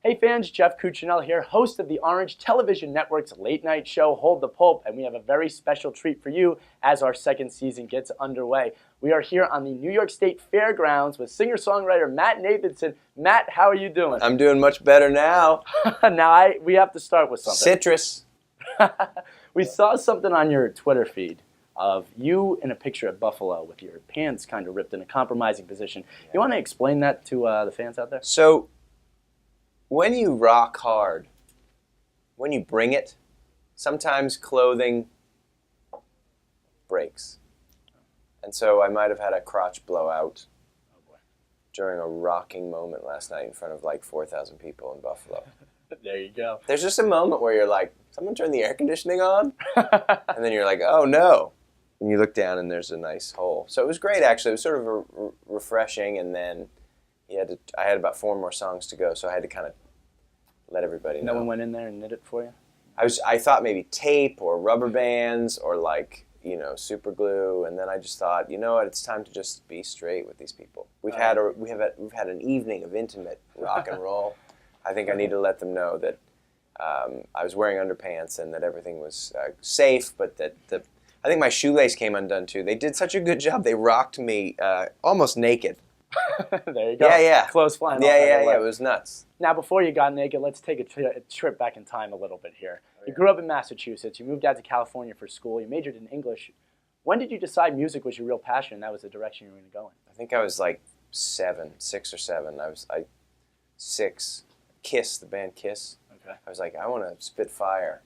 Hey fans, Jeff Cucinell here, host of the Orange Television Network's late night show, Hold the Pulp, and we have a very special treat for you as our second season gets underway. We are here on the New York State Fairgrounds with singer-songwriter Matt Nathanson. Matt, how are you doing? I'm doing much better now. We have to start with something. Citrus. We saw something on your Twitter feed of you in a picture at Buffalo with your pants kind of ripped in a compromising position. You want to explain that to the fans out there? So, when you rock hard, when you bring it, sometimes clothing breaks. And so I might have had a crotch blowout during a rocking moment last night in front of like 4,000 people in Buffalo. There you go. There's just a moment where you're like, someone turned the air conditioning on? And then you're like, oh no. And you look down and there's a nice hole. So it was great actually. It was sort of refreshing, and then I had about 4 more songs to go, so I had to kind of let everybody know. No one went in there and knit it for you? I thought maybe tape or rubber bands or like, super glue, and then I just thought, you know what, it's time to just be straight with these people. We've had an evening of intimate rock and roll. I think I need to let them know that I was wearing underpants and that everything was safe, but that I think my shoelace came undone too. They did such a good job. They rocked me almost naked. There you go. Yeah. Clothes flying off. Yeah. It was nuts. Now, before you got naked, let's take a trip back in time a little bit here. You grew up in Massachusetts. You moved out to California for school. You majored in English. When did you decide music was your real passion and that was the direction you were going to go in? I think I was like 6 or 7. I was 6. Kiss, the band Kiss. Okay. I was like, I want to spit fire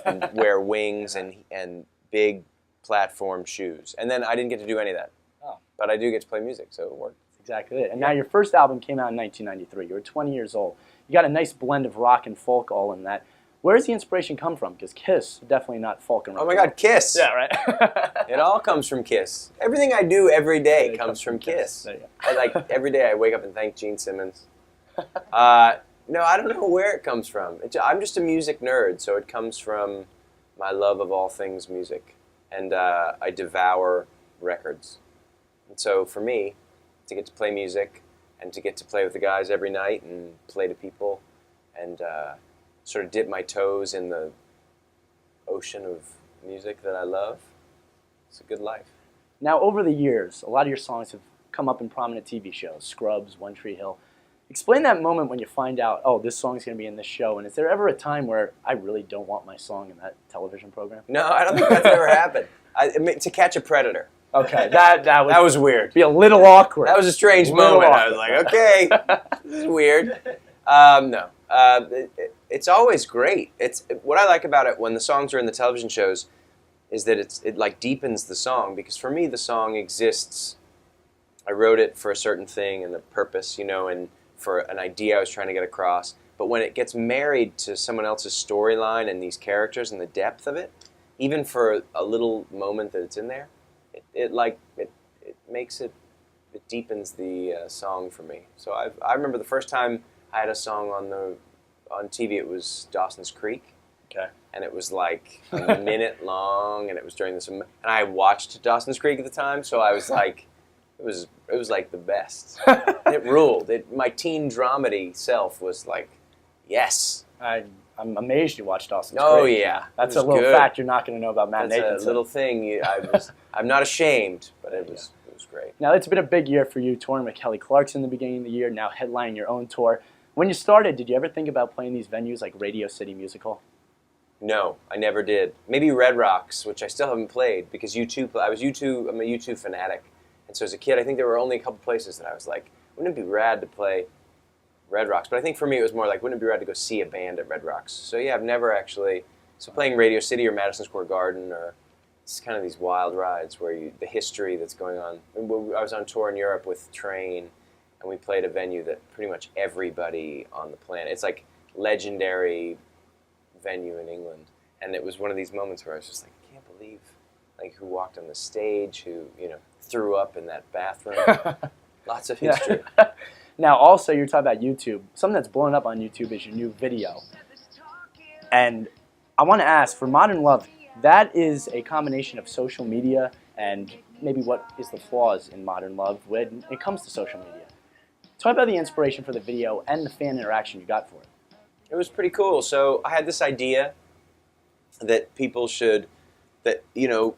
and wear wings and big platform shoes. And then I didn't get to do any of that. Oh. But I do get to play music, so it worked. That's exactly it. And now your first album came out in 1993. You were 20 years old. You got a nice blend of rock and folk all in that. Where does the inspiration come from? Because Kiss, definitely not folk and rock. Oh my God, Kiss! Yeah, right? It all comes from Kiss. Everything I do every day comes from Kiss. There you go. Every day I wake up and thank Gene Simmons. No, I don't know where it comes from. I'm just a music nerd, so it comes from my love of all things music. And I devour records. And so for me, to get to play music and to get to play with the guys every night and play to people and sort of dip my toes in the ocean of music that I love, it's a good life. Now, over the years, a lot of your songs have come up in prominent TV shows, Scrubs, One Tree Hill. Explain that moment when you find out, oh, this song's going to be in this show, and is there ever a time where I really don't want my song in that television program? No, I don't think that's ever happened. To Catch a Predator. Okay, that was weird. Be a little awkward. That was a strange moment. I was like, okay, this is weird. No, it's always great. It's what I like about it when the songs are in the television shows is that it like deepens the song, because for me the song exists. I wrote it for a certain thing and a purpose, and for an idea I was trying to get across. But when it gets married to someone else's storyline and these characters and the depth of it, even for a little moment that it's in there, it makes it deepens the song for me. So I remember the first time I had a song on TV. It was Dawson's Creek. Okay. And it was like a minute long, and it was during this. And I watched Dawson's Creek at the time, so I was like, it was like the best. It ruled. My teen dramedy self was like, yes. I'm amazed you watched Dawson's Creek. Oh yeah, that's a little fact you're not going to know about Matt Nathanson. That's a little thing. I'm not ashamed, but it was great. Now it's been a big year for you, touring with Kelly Clarkson in the beginning of the year. Now headlining your own tour. When you started, did you ever think about playing these venues like Radio City Music Hall? No, I never did. Maybe Red Rocks, which I still haven't played because I'm a U2 fanatic. And so as a kid, I think there were only a couple places that I was like, wouldn't it be rad to play Red Rocks? But I think for me it was more like, wouldn't it be rad to go see a band at Red Rocks? So yeah, I've never actually, playing Radio City or Madison Square Garden, or it's kind of these wild rides where the history that's going on. I was on tour in Europe with Train, and we played a venue that pretty much everybody on the planet, it's like legendary venue in England. And it was one of these moments where I was just like, I can't believe who walked on the stage, who, threw up in that bathroom. Lots of history. Yeah. Now, also, you're talking about YouTube. Something that's blown up on YouTube is your new video. And I want to ask, for Modern Love, that is a combination of social media and maybe what is the flaws in Modern Love when it comes to social media. Talk about the inspiration for the video and the fan interaction you got for it. It was pretty cool. So I had this idea that people should, that, you know,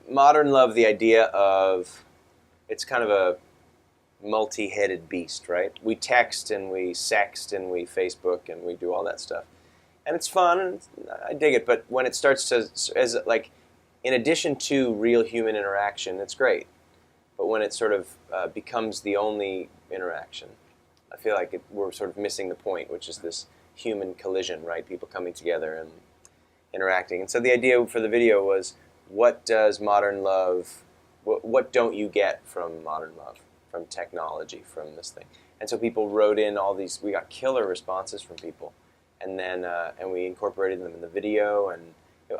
modern love, the idea of, it's kind of a multi-headed beast, right? We text and we sext and we Facebook and we do all that stuff. And it's fun, and I dig it, but when it starts to, as like, in addition to real human interaction, it's great. But when it sort of becomes the only interaction, I feel like we're sort of missing the point, which is this human collision, right? People coming together and interacting. And so the idea for the video was, what does modern love, what don't you get from modern love, from technology, from this thing? And so people wrote in all these, we got killer responses from people. And then and we incorporated them in the video,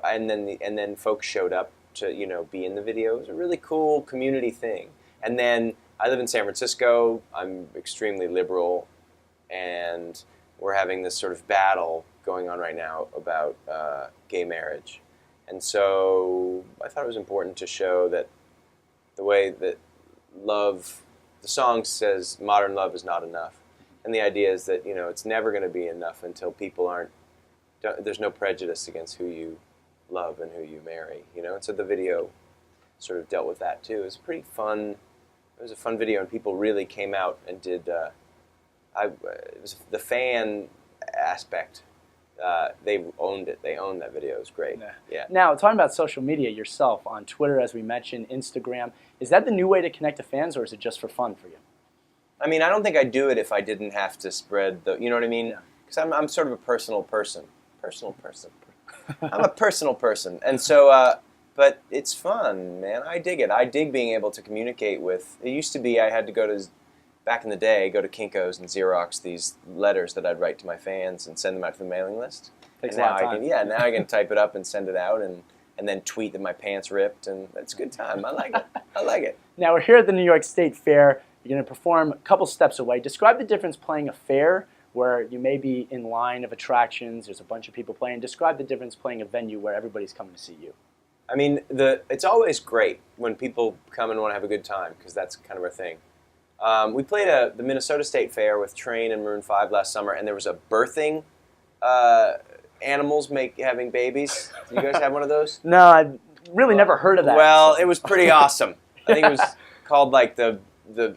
and then folks showed up to, you know, be in the video. It was a really cool community thing. And then I live in San Francisco. I'm extremely liberal, and we're having this sort of battle going on right now about gay marriage. And so I thought it was important to show that the way that love, the song says modern love is not enough. And the idea is that, you know, it's never going to be enough until people there's no prejudice against who you love and who you marry, you know. And so the video sort of dealt with that too. It was pretty fun. It was a fun video, and people really came out and did. It was the fan aspect. They owned it. They owned that video. It was great. Yeah. Now, talking about social media yourself, on Twitter, as we mentioned, Instagram, is that the new way to connect to fans, or is it just for fun for you? I mean, I don't think I'd do it if I didn't have to spread the, you know what I mean? Because I'm sort of a personal person. I'm a personal person. And so, but it's fun, man. I dig it. I dig being able to communicate with, it used to be I had to go to, back in the day, go to Kinko's and Xerox these letters that I'd write to my fans and send them out to the mailing list. Takes a lot of time. Now I can type it up and send it out and then tweet that my pants ripped, and that's a good time. I like it. I like it. Now, we're here at the New York State Fair. You're going to perform a couple steps away. Describe the difference playing a fair where you may be in line of attractions, there's a bunch of people playing. Describe the difference playing a venue where everybody's coming to see you. I mean, it's always great when people come and want to have a good time, because that's kind of our thing. We played the Minnesota State Fair with Train and Maroon 5 last summer, and there was a birthing, animals having babies. Did you guys have one of those? No, I've really never heard of that. Well, it was pretty awesome. I think it was called like the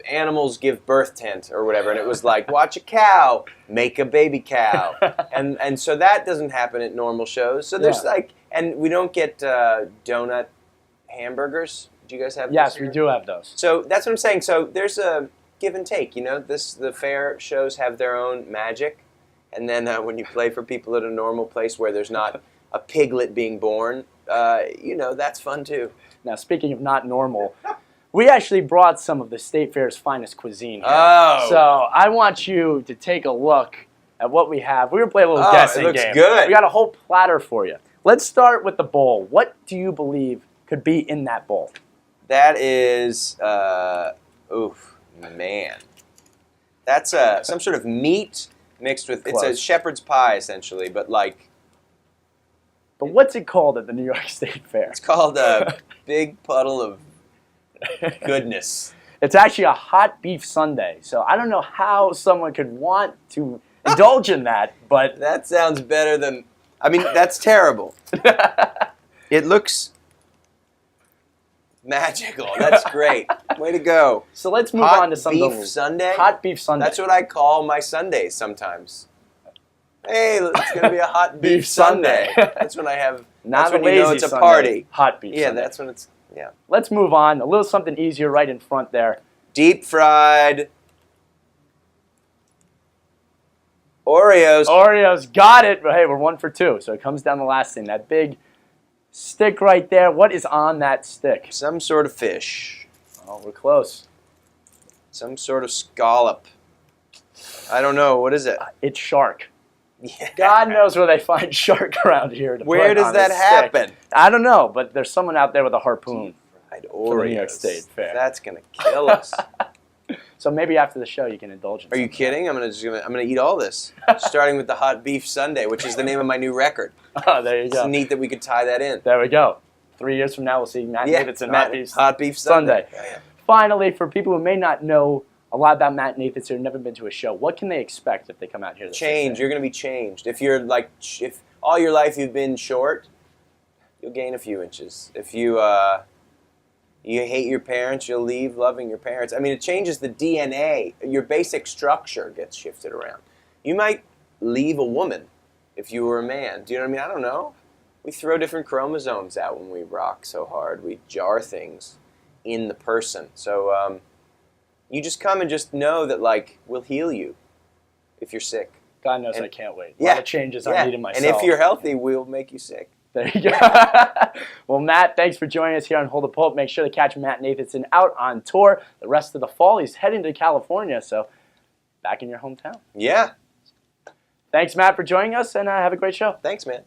animals give birth tent or whatever, and it was like, watch a cow make a baby cow, and so that doesn't happen at normal shows. So there's like, and we don't get donut hamburgers. Do you guys have? Yes, we do have those. So that's what I'm saying. So there's a give and take. You know, the fair shows have their own magic, and then when you play for people at a normal place where there's not a piglet being born, you know, that's fun too. Now, speaking of not normal, we actually brought some of the State Fair's finest cuisine here. Oh. So I want you to take a look at what we have. We're going to play a little guessing game. It looks good. We got a whole platter for you. Let's start with the bowl. What do you believe could be in that bowl? That is, oof, man. That's some sort of meat mixed with, Close. It's a shepherd's pie essentially, but like. But what's it called at the New York State Fair? It's called a big puddle of goodness. It's actually a hot beef sundae. So I don't know how someone could want to indulge in that, but That sounds better than, I mean, that's terrible. It looks magical. That's great. Way to go. So let's move on to something. Hot beef sundae? Hot beef sundae. That's what I call my Sundays sometimes. Hey, it's going to be a hot beef Beef sundae. Sunday. That's when I have, Not that's when a you know lazy it's a sundae. party. Hot beef Yeah, sundae. that's when it's, yeah. Let's move on. A little something easier right in front there. Deep fried Oreos. Oreos, got it. But hey, we're 1 for 2. So it comes down to the last thing. That big stick right there. What is on that stick? Some sort of fish. Oh, we're close. Some sort of scallop. I don't know. What is it? It's shark. Yeah. God knows where they find shark around here. Where does that happen? I don't know, but there's someone out there with a harpoon. Fried For the New York Oreos. State Fair. That's gonna kill us. So maybe after the show you can indulge in Are you something. kidding? I'm gonna eat all this, starting with the hot beef sundae, which is the name of my new record. Oh, there you It's go. neat that we could tie that in. There we go. 3 years from now, we'll see Matt Davidson, Matt Beef hot beef Sundae. Sunday. Yeah, yeah. Finally, for people who may not know a lot about Matt Nathanson who've never been to a show. What can they expect if they come out here? Change. You're going to be changed. If you're like, if all your life you've been short, you'll gain a few inches. If you you hate your parents, you'll leave loving your parents. I mean, it changes the DNA. Your basic structure gets shifted around. You might leave a woman if you were a man. Do you know what I mean? I don't know. We throw different chromosomes out when we rock so hard. We jar things in the person. So you just come and just know that, like, we'll heal you if you're sick. God knows I can't wait. A lot of changes I need in myself. And if you're healthy, we'll make you sick. There you go. Well, Matt, thanks for joining us here on Hold the Pulp. Make sure to catch Matt Nathanson out on tour the rest of the fall. He's heading to California, so back in your hometown. Yeah. Thanks, Matt, for joining us, and have a great show. Thanks, man.